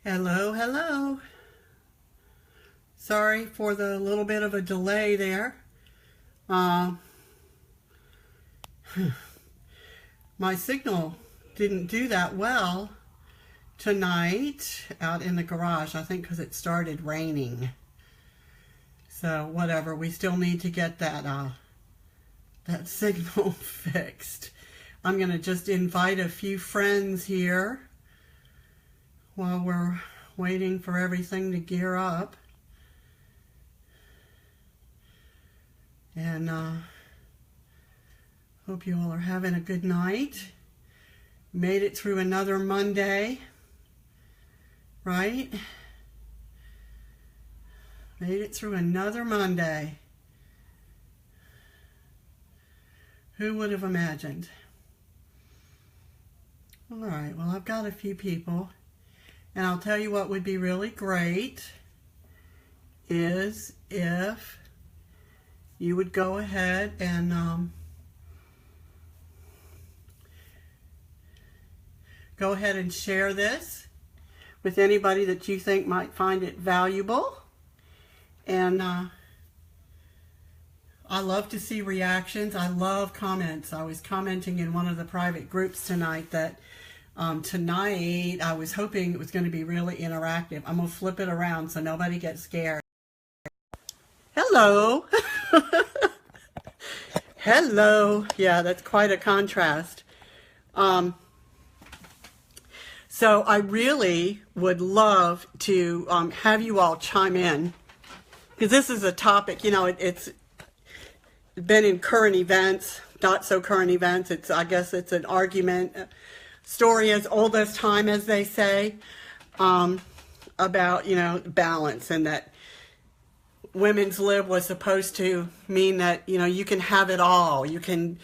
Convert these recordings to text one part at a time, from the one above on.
Hello, hello. Sorry for the little bit of a delay there. My signal didn't do that well tonight out in the garage, I think because it started raining. So whatever, we still need to get that signal fixed. I'm going to just invite a few friends here while we're waiting for everything to gear up. And hope you all are having a good night. Made it through another Monday, right? Made it through another Monday. Who would have imagined? All right, well, I've got a few people. And I'll tell you what would be really great is if you would go ahead and share this with anybody that you think might find it valuable. And I love to see reactions. I love comments. I was commenting in one of the private groups tonight that tonight I was hoping it was going to be really interactive. I'm going to flip it around so nobody gets scared. Hello. Hello. Yeah, that's quite a contrast. So I really would love to have you all chime in, because this is a topic, you know, it's been in current events, not so current events. I guess it's an argument, story as old as time, as they say, about, you know, balance, and that women's lib was supposed to mean that, you know, you can have it all. You can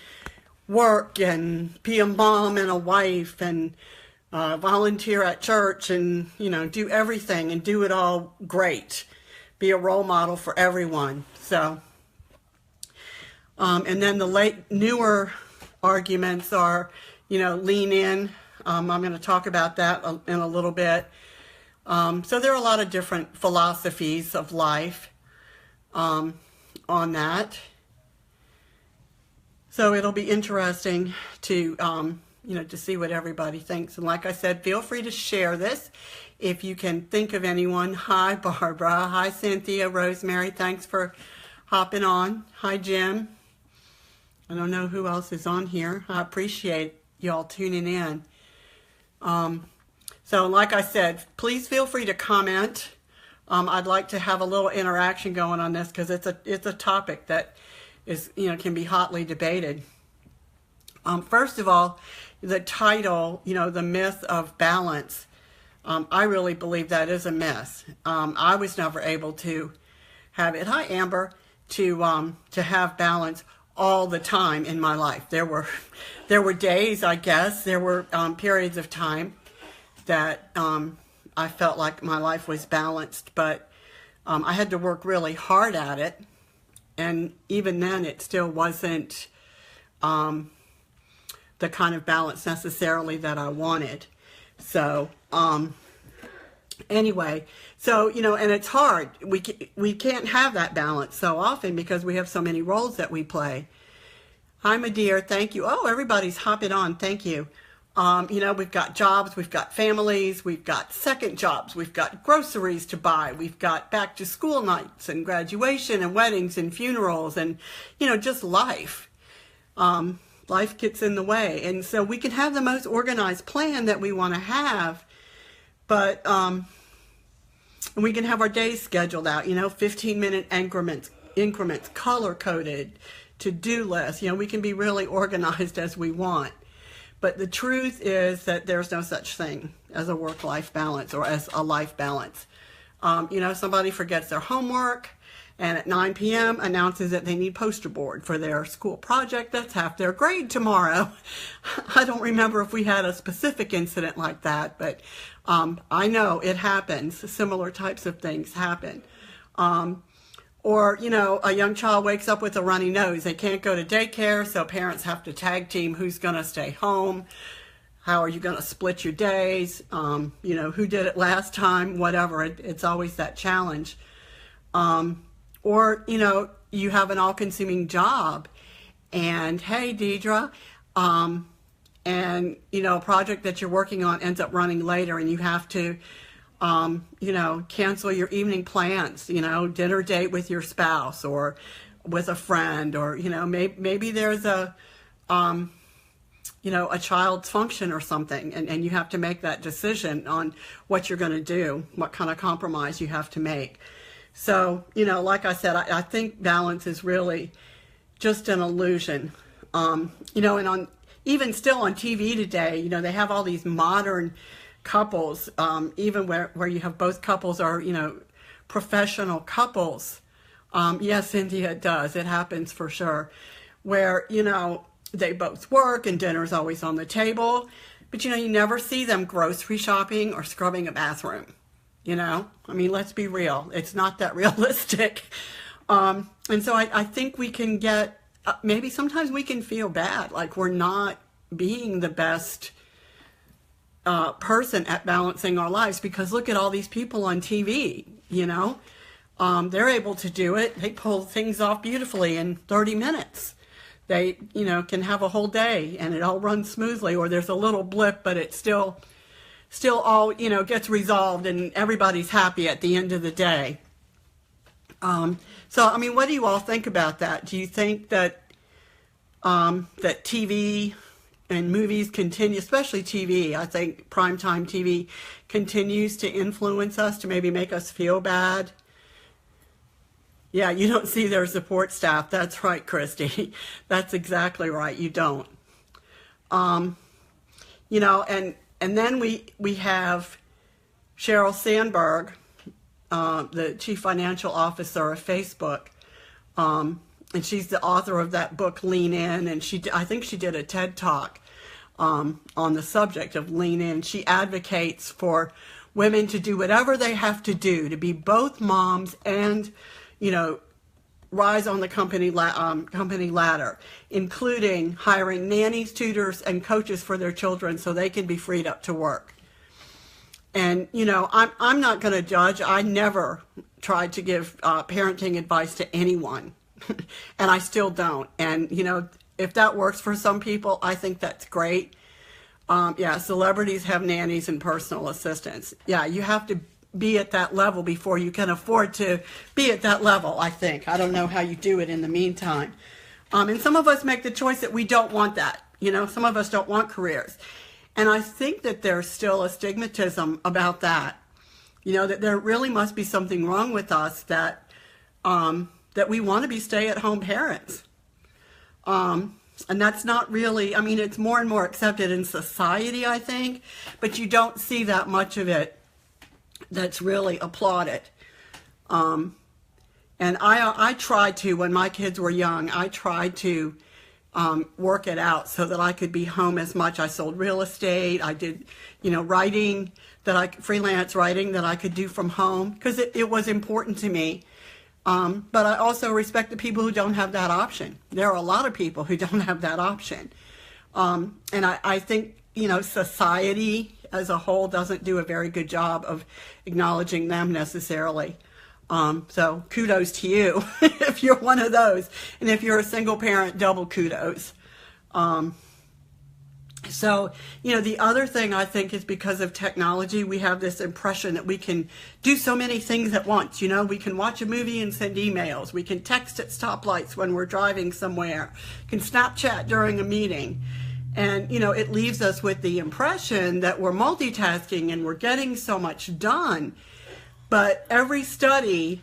work and be a mom and a wife and volunteer at church and, you know, do everything and do it all great. Be a role model for everyone. So, and then the newer arguments are, you know, lean in. I'm going to talk about that in a little bit. So there are a lot of different philosophies of life on that. So it'll be interesting to, you know, to see what everybody thinks. And like I said, feel free to share this if you can think of anyone. Hi, Barbara. Hi, Cynthia. Rosemary, thanks for hopping on. Hi, Jim. I don't know who else is on here. I appreciate y'all tuning in. So like I said, please feel free to comment. I'd like to have a little interaction going on this because it's a topic that is, you know, can be hotly debated. First of all, the title, you know, the myth of balance. I really believe that is a myth. I was never able to have it. Hi, Amber. To have balance all the time in my life. There were days, I guess, there were periods of time that I felt like my life was balanced, but I had to work really hard at it, and even then it still wasn't the kind of balance necessarily that I wanted. So anyway, so, you know, and it's hard. We can't have that balance so often because we have so many roles that we play. Hi, my dear. Thank you. Oh, everybody's hopping on. Thank you. You know, we've got jobs, we've got families, we've got second jobs, we've got groceries to buy, we've got back to school nights and graduation and weddings and funerals and, you know, just life. Life gets in the way. And so we can have the most organized plan that we want to have, but we can have our days scheduled out, you know, 15-minute increments, color-coded, to-do lists. You know, we can be really organized as we want. But the truth is that there's no such thing as a work-life balance or as a life balance. You know, somebody forgets their homework and at 9 p.m. announces that they need poster board for their school project that's half their grade tomorrow. I don't remember if we had a specific incident like that, but I know it happens. Similar types of things happen. Or, you know, a young child wakes up with a runny nose. They can't go to daycare, so parents have to tag team who's going to stay home. How are you going to split your days? You know, who did it last time? Whatever. It's always that challenge. Or, you know, you have an all-consuming job, and hey, Deidre, and, you know, a project that you're working on ends up running later, and you have to, you know, cancel your evening plans, you know, dinner date with your spouse or with a friend, or, you know, maybe there's a, you know, a child's function or something, and you have to make that decision on what you're going to do, what kind of compromise you have to make. So, you know, like I said, I think balance is really just an illusion. You know, and even still on TV today, you know, they have all these modern couples, even where you have both couples are, you know, professional couples. Yes, India, it does. It happens for sure. Where, you know, they both work and dinner's always on the table, but, you know, you never see them grocery shopping or scrubbing a bathroom. You know, I mean, let's be real. It's not that realistic. And so I think we can get, maybe sometimes we can feel bad, like we're not being the best person at balancing our lives, because look at all these people on TV, you know. They're able to do it. They pull things off beautifully in 30 minutes. They, you know, can have a whole day and it all runs smoothly, or there's a little blip, but it's still all, you know, gets resolved and everybody's happy at the end of the day. So, I mean, what do you all think about that? Do you think that that TV and movies continue, especially TV, I think primetime TV continues to influence us, to maybe make us feel bad? Yeah, you don't see their support staff. That's right, Christy. That's exactly right. You don't. You know, and then we have Sheryl Sandberg, the chief financial officer of Facebook, and she's the author of that book Lean In, and I think she did a TED Talk on the subject of Lean In. She advocates for women to do whatever they have to do to be both moms and, you know, rise on the company ladder, including hiring nannies, tutors, and coaches for their children so they can be freed up to work. And, you know, I'm not going to judge. I never tried to give parenting advice to anyone, and I still don't. And, you know, if that works for some people, I think that's great. Yeah, celebrities have nannies and personal assistants. Yeah, you have to be at that level before you can afford to be at that level, I think. I don't know how you do it in the meantime. And some of us make the choice that we don't want that. You know, some of us don't want careers. And I think that there's still a stigmatism about that. You know, that there really must be something wrong with us that that we want to be stay-at-home parents. And that's not really, I mean, it's more and more accepted in society, I think, but you don't see that much of it that's really applauded. And I tried to, when my kids were young, I tried to work it out so that I could be home as much. I sold real estate. I did, you know, freelance writing that I could do from home, because it was important to me. But I also respect the people who don't have that option. There are a lot of people who don't have that option. And I think, you know, society as a whole doesn't do a very good job of acknowledging them necessarily. So kudos to you if you're one of those. And if you're a single parent, double kudos. So, you know, the other thing I think is because of technology, we have this impression that we can do so many things at once. You know, we can watch a movie and send emails. We can text at stoplights when we're driving somewhere. We can Snapchat during a meeting. And, you know, it leaves us with the impression that we're multitasking and we're getting so much done. But every study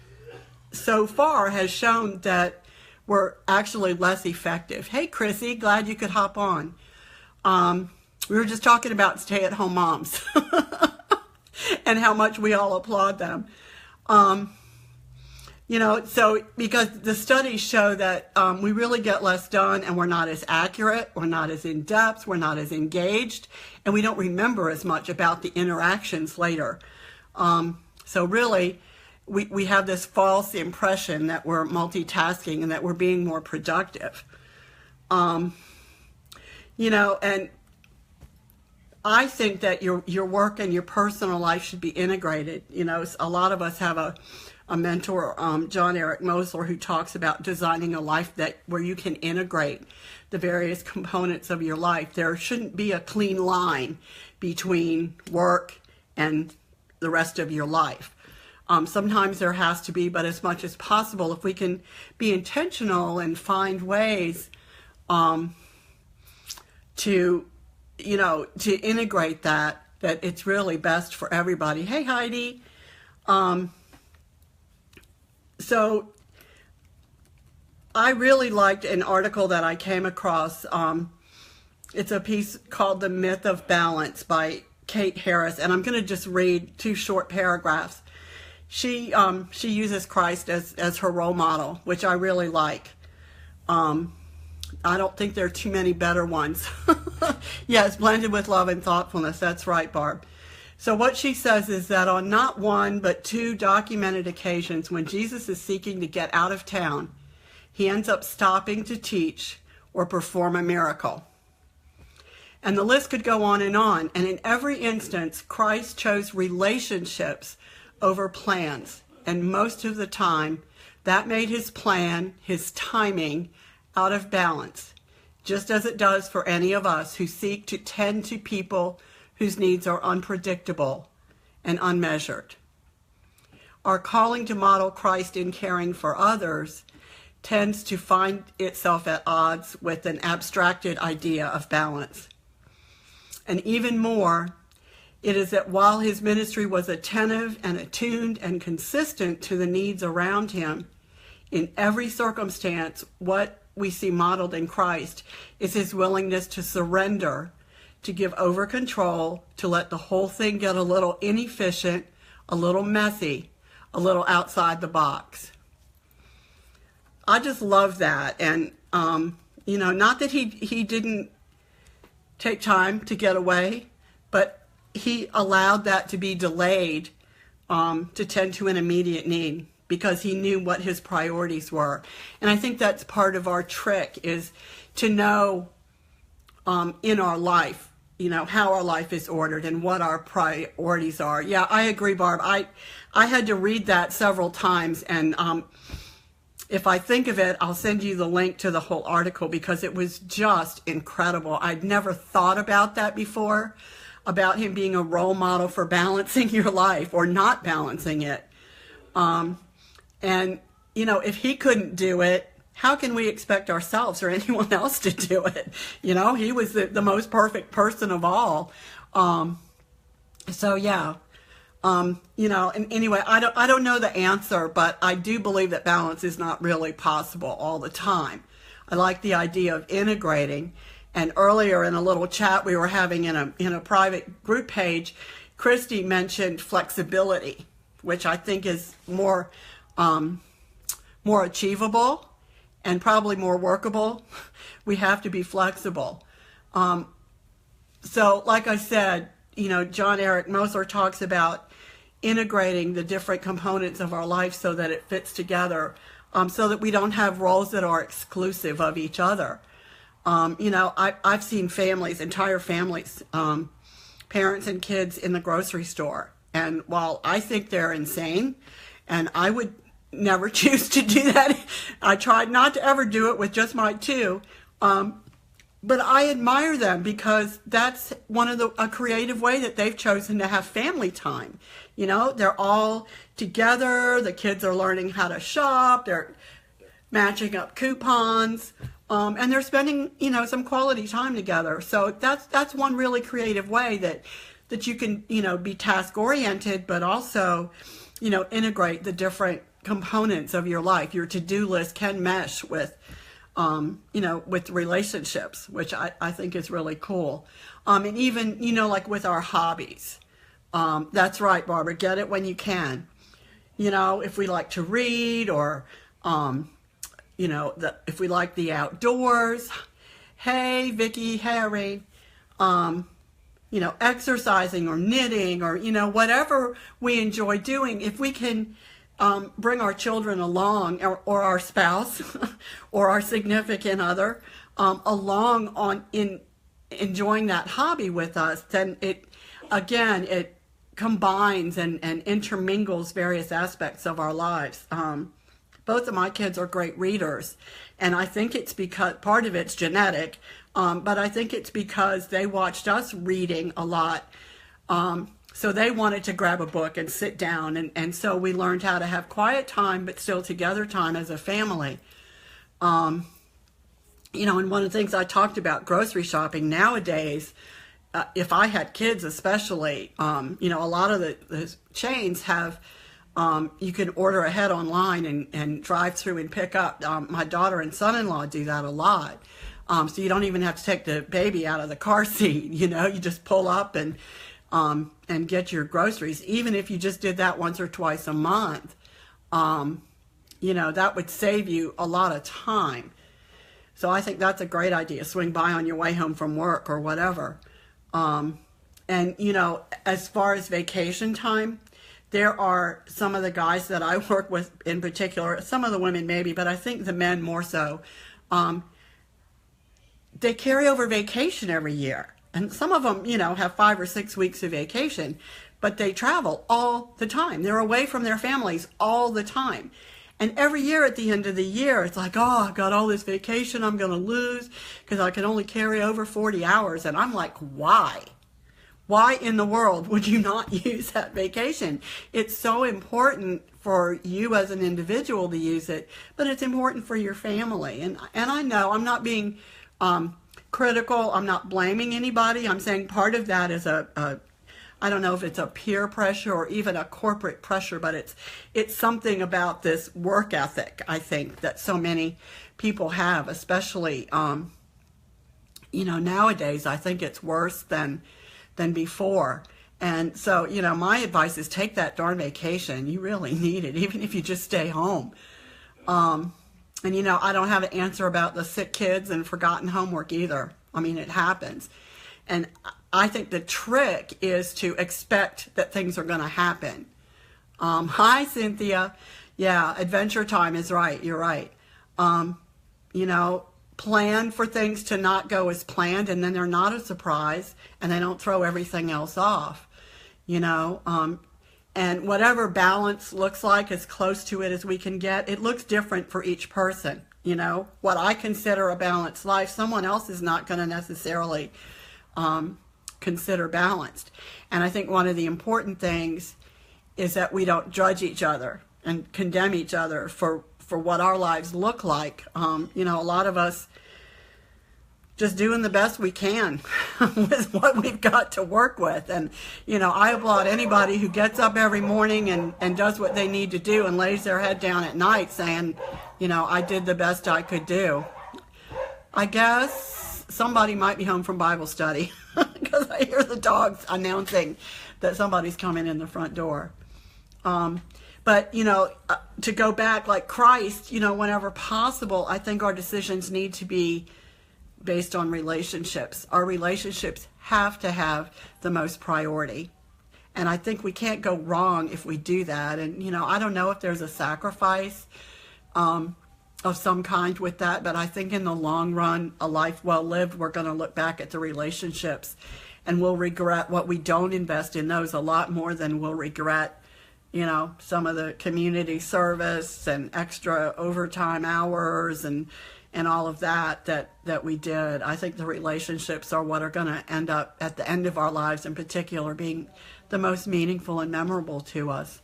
so far has shown that we're actually less effective. Hey, Chrissy, glad you could hop on. We were just talking about stay-at-home moms and how much we all applaud them. You know, so because the studies show that we really get less done, and we're not as accurate, we're not as in-depth, we're not as engaged, and we don't remember as much about the interactions later. So really, we have this false impression that we're multitasking and that we're being more productive. You know, and I think that your work and your personal life should be integrated. You know, a lot of us have a mentor, John Eric Mosler, who talks about designing a life where you can integrate the various components of your life. There shouldn't be a clean line between work and the rest of your life. Sometimes there has to be, but as much as possible, if we can be intentional and find ways to integrate that it's really best for everybody. Hey, Heidi. So I really liked an article that I came across. It's a piece called The Myth of Balance by Kate Harris, and I'm going to just read 2 short paragraphs. She uses Christ as her role model, which I really like. I don't think there are too many better ones. Yes, blended with love and thoughtfulness. That's right, Barb. So what she says is that on not 1 but 2 documented occasions when Jesus is seeking to get out of town, he ends up stopping to teach or perform a miracle. And the list could go on. And in every instance, Christ chose relationships over plans. And most of the time, that made his plan, his timing, out of balance, just as it does for any of us who seek to tend to people whose needs are unpredictable and unmeasured. Our calling to model Christ in caring for others tends to find itself at odds with an abstracted idea of balance. And even more, it is that while his ministry was attentive and attuned and consistent to the needs around him, in every circumstance, what we see modeled in Christ is his willingness to surrender, to give over control, to let the whole thing get a little inefficient, a little messy, a little outside the box. I just love that. And, not that he didn't take time to get away, but he allowed that to be delayed to tend to an immediate need, because he knew what his priorities were. And I think that's part of our trick, is to know in our life, how our life is ordered and what our priorities are. Yeah, I agree, Barb. I had to read that several times, and if I think of it, I'll send you the link to the whole article, because it was just incredible. I'd never thought about that before, about him being a role model for balancing your life or not balancing it. And, if he couldn't do it, how can we expect ourselves or anyone else to do it? He was the most perfect person of all. So yeah, and anyway, I don't know the answer, but I do believe that balance is not really possible all the time. I like the idea of integrating. And earlier in a little chat we were having in a private group page, Christy mentioned flexibility, which I think is more achievable and probably more workable. We have to be flexible. So like I said, John Eric Mosler talks about integrating the different components of our life so that it fits together, so that we don't have roles that are exclusive of each other. I've seen entire families, parents and kids in the grocery store. And while I think they're insane, and I would never choose to do that, I tried not to ever do it with just my 2. But I admire them, because that's a creative way that they've chosen to have family time. They're all together. The kids are learning how to shop. They're matching up coupons. And they're spending, some quality time together. So that's one really creative way that you can, be task oriented, but also, integrate the different components of your life. Your to-do list can mesh with, with relationships, which I think is really cool. And even, like with our hobbies. That's right, Barbara, get it when you can. If we like to read, or, if we like the outdoors. Hey, Vicki, Harry. Exercising or knitting, or, whatever we enjoy doing, if we can bring our children along, or our spouse or our significant other along in enjoying that hobby with us, then it combines and intermingles various aspects of our lives. Both of my kids are great readers, and I think it's because part of it's genetic, but I think it's because they watched us reading a lot. So they wanted to grab a book and sit down, and so we learned how to have quiet time, but still together time as a family. And one of the things I talked about, grocery shopping nowadays, if I had kids especially, a lot of the chains have, you can order ahead online and drive through and pick up. My daughter and son-in-law do that a lot. So you don't even have to take the baby out of the car seat, you just pull up and get your groceries. Even if you just did that once or twice a month, that would save you a lot of time. So I think that's a great idea. Swing by on your way home from work or whatever. As far as vacation time, there are some of the guys that I work with in particular, some of the women maybe, but I think the men more so. They carry over vacation every year. And some of them, have 5 or 6 weeks of vacation, but they travel all the time. They're away from their families all the time. And every year at the end of the year, it's like, oh, I've got all this vacation I'm going to lose because I can only carry over 40 hours. And I'm like, why? Why in the world would you not use that vacation? It's so important for you as an individual to use it, but it's important for your family. And I know I'm not being critical. I'm not blaming anybody. I'm saying part of that is I don't know if it's a peer pressure or even a corporate pressure, but it's something about this work ethic, I think, that so many people have, especially, nowadays. I think it's worse than before. And so, my advice is take that darn vacation. You really need it, even if you just stay home. I don't have an answer about the sick kids and forgotten homework either. I mean, it happens. And I think the trick is to expect that things are going to happen. Hi, Cynthia. Yeah, adventure time is right. You're right. Plan for things to not go as planned, and then they're not a surprise, and they don't throw everything else off. And whatever balance looks like, as close to it as we can get, it looks different for each person. What I consider a balanced life, someone else is not going to necessarily consider balanced. And I think one of the important things is that we don't judge each other and condemn each other for what our lives look like. A lot of us just doing the best we can with what we've got to work with. And, I applaud anybody who gets up every morning and does what they need to do and lays their head down at night saying, I did the best I could do. I guess somebody might be home from Bible study because I hear the dogs announcing that somebody's coming in the front door. But, to go back, like Christ, whenever possible, I think our decisions need to be based on relationships. Our relationships have to have the most priority. And I think we can't go wrong if we do that. And, I don't know if there's a sacrifice of some kind with that, but I think in the long run, a life well lived, we're going to look back at the relationships and we'll regret what we don't invest in those a lot more than we'll regret, some of the community service and extra overtime hours and all of that we did. I think the relationships are what are going to end up at the end of our lives in particular being the most meaningful and memorable to us.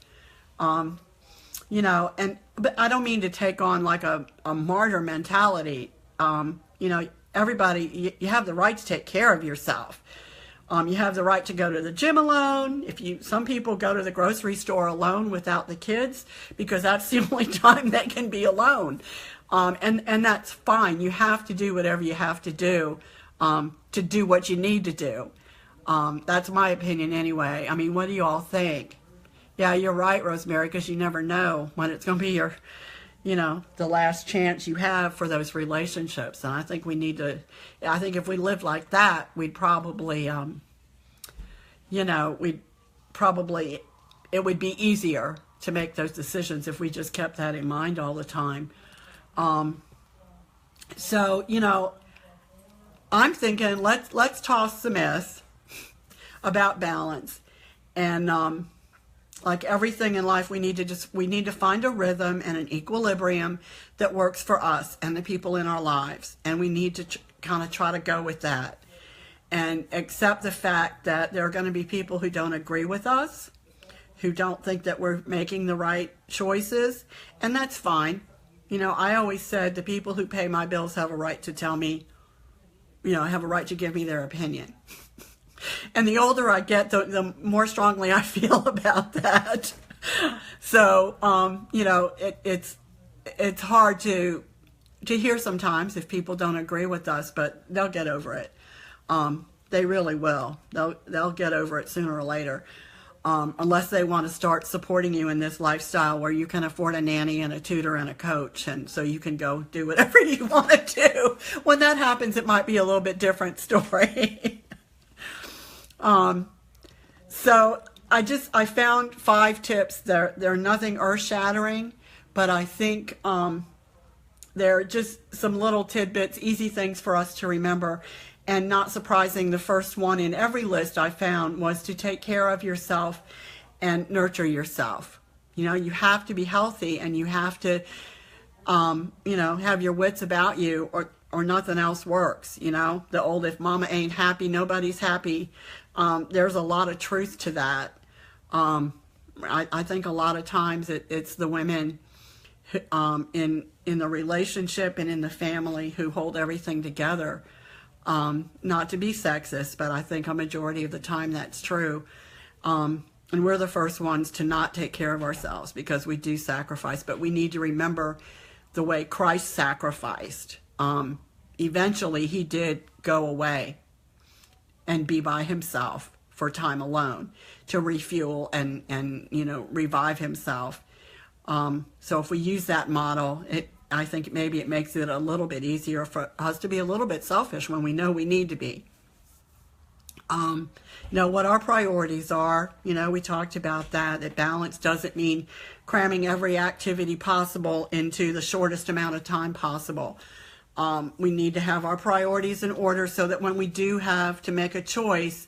But I don't mean to take on like a martyr mentality. Everybody, you have the right to take care of yourself. You have the right to go to the gym alone. Some people go to the grocery store alone without the kids because that's the only time they can be alone. And that's fine. You have to do whatever you have to do what you need to do. That's my opinion anyway. I mean, what do you all think? Yeah, you're right, Rosemary, because you never know when it's going to be your, the last chance you have for those relationships. And I think if we lived like that, we'd probably, it would be easier to make those decisions if we just kept that in mind all the time. I'm thinking let's toss the myth about balance. And like everything in life, we need to find a rhythm and an equilibrium that works for us and the people in our lives. And we need to kind of try to go with that and accept the fact that there are going to be people who don't agree with us, who don't think that we're making the right choices, and that's fine. You know, I always said the people who pay my bills have a right to tell me, you know, have a right to give me their opinion. And the older I get, the more strongly I feel about that. So, you know, it's hard to hear sometimes if people don't agree with us, but they'll get over it. They really will. They'll get over it sooner or later. Unless they want to start supporting you in this lifestyle where you can afford a nanny and a tutor and a coach, and so you can go do whatever you want to do. When that happens, it might be a little bit different story. So I found 5 tips. They're nothing earth-shattering, but I think they're just some little tidbits, easy things for us to remember. And not surprising, the first one in every list I found was to take care of yourself and nurture yourself. You know, you have to be healthy, and you have to, you know, have your wits about you, or nothing else works. You know, the old, if mama ain't happy, nobody's happy. There's a lot of truth to that. I think a lot of times it's the women in the relationship and in the family who hold everything together. Not to be sexist, but I think a majority of the time that's true. And we're the first ones to not take care of ourselves because we do sacrifice, but we need to remember the way Christ sacrificed. Eventually he did go away and be by himself for time alone to refuel and you know, revive himself. So if we use that model, I think maybe it makes it a little bit easier for us to be a little bit selfish when we know we need to be. You know, what our priorities are, you know, we talked about that balance doesn't mean cramming every activity possible into the shortest amount of time possible. We need to have our priorities in order so that when we do have to make a choice,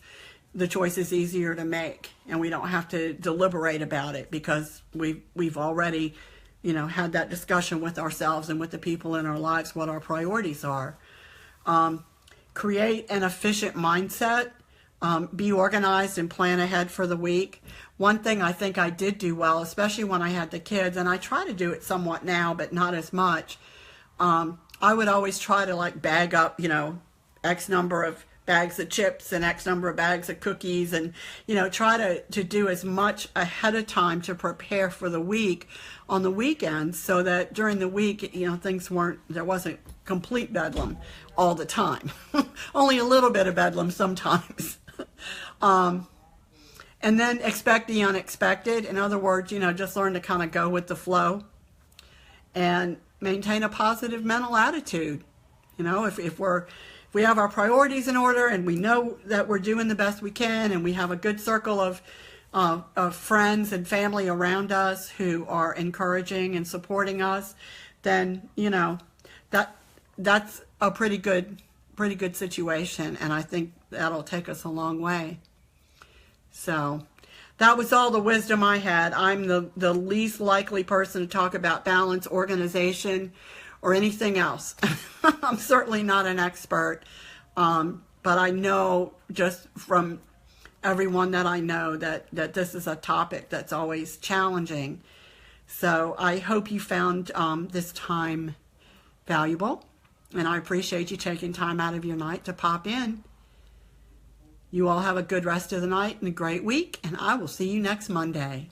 the choice is easier to make, and we don't have to deliberate about it because we've already, you know, had that discussion with ourselves and with the people in our lives what our priorities are. Create an efficient mindset. Be organized and plan ahead for the week. One thing I think I did do well, especially when I had the kids, and I try to do it somewhat now, but not as much. I would always try to like bag up, you know, X number of bags of chips and X number of bags of cookies, and, you know, try to do as much ahead of time to prepare for the week on the weekends so that during the week, you know, there wasn't complete bedlam all the time. Only a little bit of bedlam sometimes. And then expect the unexpected. In other words, you know, just learn to kind of go with the flow and maintain a positive mental attitude. You know, if we have our priorities in order and we know that we're doing the best we can and we have a good circle of friends and family around us who are encouraging and supporting us, then, you know, that's a pretty good situation, and I think that'll take us a long way. So that was all the wisdom I had. I'm the least likely person to talk about balance, organization, or anything else. I'm certainly not an expert, but I know just from everyone that I know that this is a topic that's always challenging. So I hope you found this time valuable, and I appreciate you taking time out of your night to pop in. You all have a good rest of the night and a great week, and I will see you next Monday.